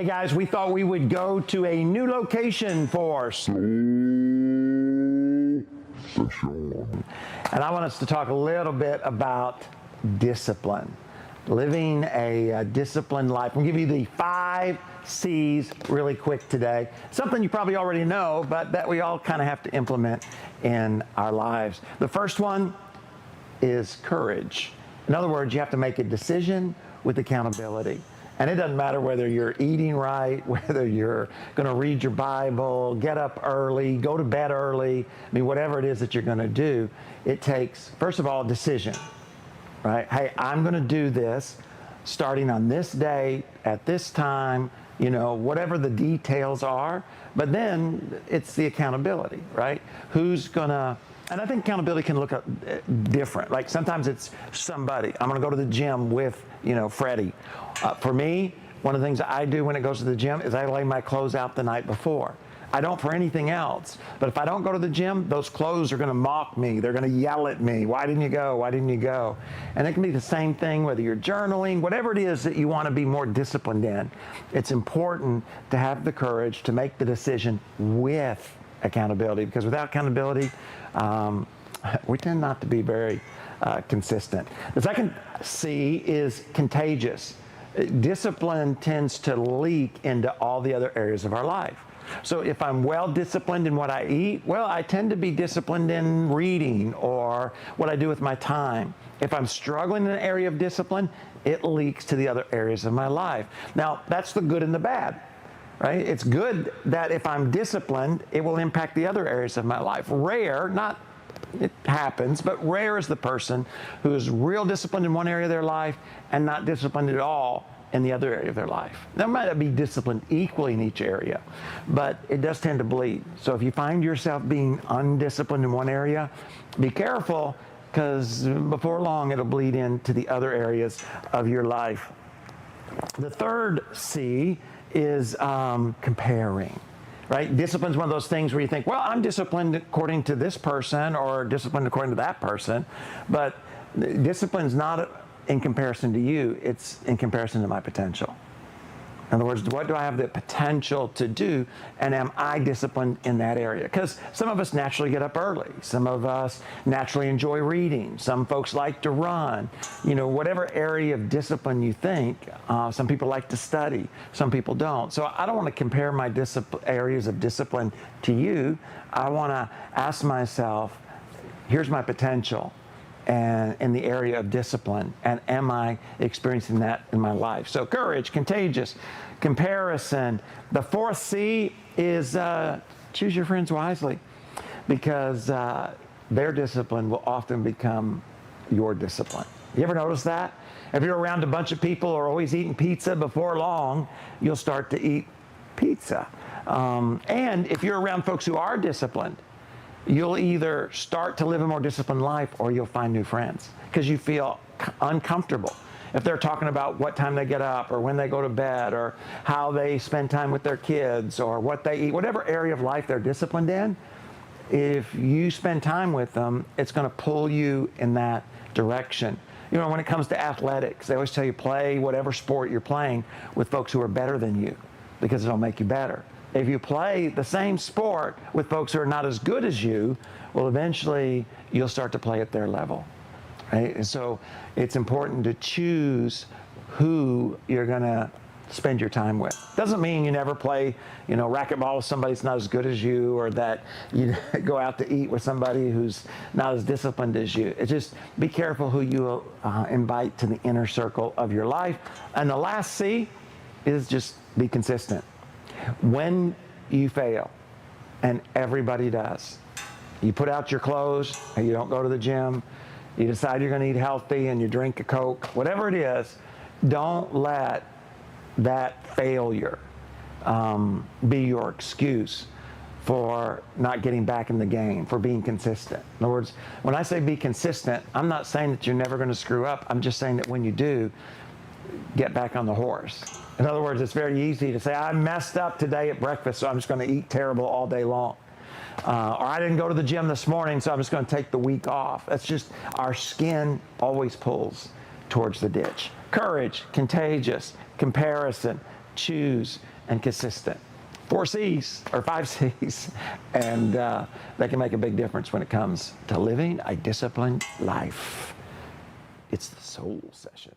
guys, we thought we would go to a new location for and I want us to talk a little bit about discipline, living a disciplined life. I'm going to give you the 5 C's really quick today. Something you probably already know, but that we all kind of have to implement in our lives. The first one is courage. In other words, you have to make a decision with accountability. And it doesn't matter whether you're eating right, whether you're going to read your Bible, get up early, go to bed early. I mean, whatever it is that you're going to do, it takes, first of all, a decision, right? Hey, I'm going to do this starting on this day, at this time, you know, whatever the details are. But then it's the accountability, right? Who's going to... And I think accountability can look different. Like sometimes it's somebody. I'm going to go to the gym with, Freddie. For me, one of the things I do when it goes to the gym is I lay my clothes out the night before. I don't for anything else. But if I don't go to the gym, those clothes are going to mock me. They're going to yell at me. Why didn't you go? Why didn't you go? And it can be the same thing whether you're journaling, whatever it is that you want to be more disciplined in. It's important to have the courage to make the decision with accountability, because without accountability, we tend not to be very consistent. The second C is contagious. Discipline tends to leak into all the other areas of our life. So if I'm well disciplined in what I eat, well, I tend to be disciplined in reading or what I do with my time. If I'm struggling in an area of discipline, it leaks to the other areas of my life. Now, that's the good and the bad. Right? It's good that if I'm disciplined, it will impact the other areas of my life. It happens, but rare is the person who is real disciplined in one area of their life and not disciplined at all in the other area of their life. They might not be disciplined equally in each area, but it does tend to bleed. So if you find yourself being undisciplined in one area, be careful, because before long it'll bleed into the other areas of your life. The third C is comparing, right? Discipline is one of those things where you think, well, I'm disciplined according to this person or disciplined according to that person, but discipline is not in comparison to you, it's in comparison to my potential. In other words, what do I have the potential to do, and am I disciplined in that area? Because some of us naturally get up early. Some of us naturally enjoy reading. Some folks like to run. Whatever area of discipline you think, some people like to study. Some people don't. So I don't want to compare my areas of discipline to you. I want to ask myself, here's my potential and in the area of discipline, and am I experiencing that in my life? So courage, contagious, comparison. The fourth C is choose your friends wisely, because their discipline will often become your discipline. You ever notice that? If you're around a bunch of people who are always eating pizza, before long, you'll start to eat pizza. And if you're around folks who are disciplined, you'll either start to live a more disciplined life or you'll find new friends because you feel uncomfortable. If they're talking about what time they get up or when they go to bed or how they spend time with their kids or what they eat, whatever area of life they're disciplined in, if you spend time with them, it's going to pull you in that direction. When it comes to athletics, they always tell you play whatever sport you're playing with folks who are better than you because it'll make you better. If you play the same sport with folks who are not as good as you, well, eventually you'll start to play at their level, right? And so it's important to choose who you're going to spend your time with. Doesn't mean you never play, racquetball with somebody that's not as good as you, or that you go out to eat with somebody who's not as disciplined as you. It's just be careful who you invite to the inner circle of your life. And the last C is just be consistent. When you fail, and everybody does, you put out your clothes, and you don't go to the gym, you decide you're going to eat healthy, and you drink a Coke, whatever it is, don't let that failure be your excuse for not getting back in the game, for being consistent. In other words, when I say be consistent, I'm not saying that you're never going to screw up. I'm just saying that when you do, get back on the horse. In other words, it's very easy to say, I messed up today at breakfast, so I'm just going to eat terrible all day long. Or I didn't go to the gym this morning, so I'm just going to take the week off. That's just, our skin always pulls towards the ditch. Courage, contagious, comparison, choose, and consistent. 4 C's or 5 C's, and they can make a big difference when it comes to living a disciplined life. It's the Soul Session.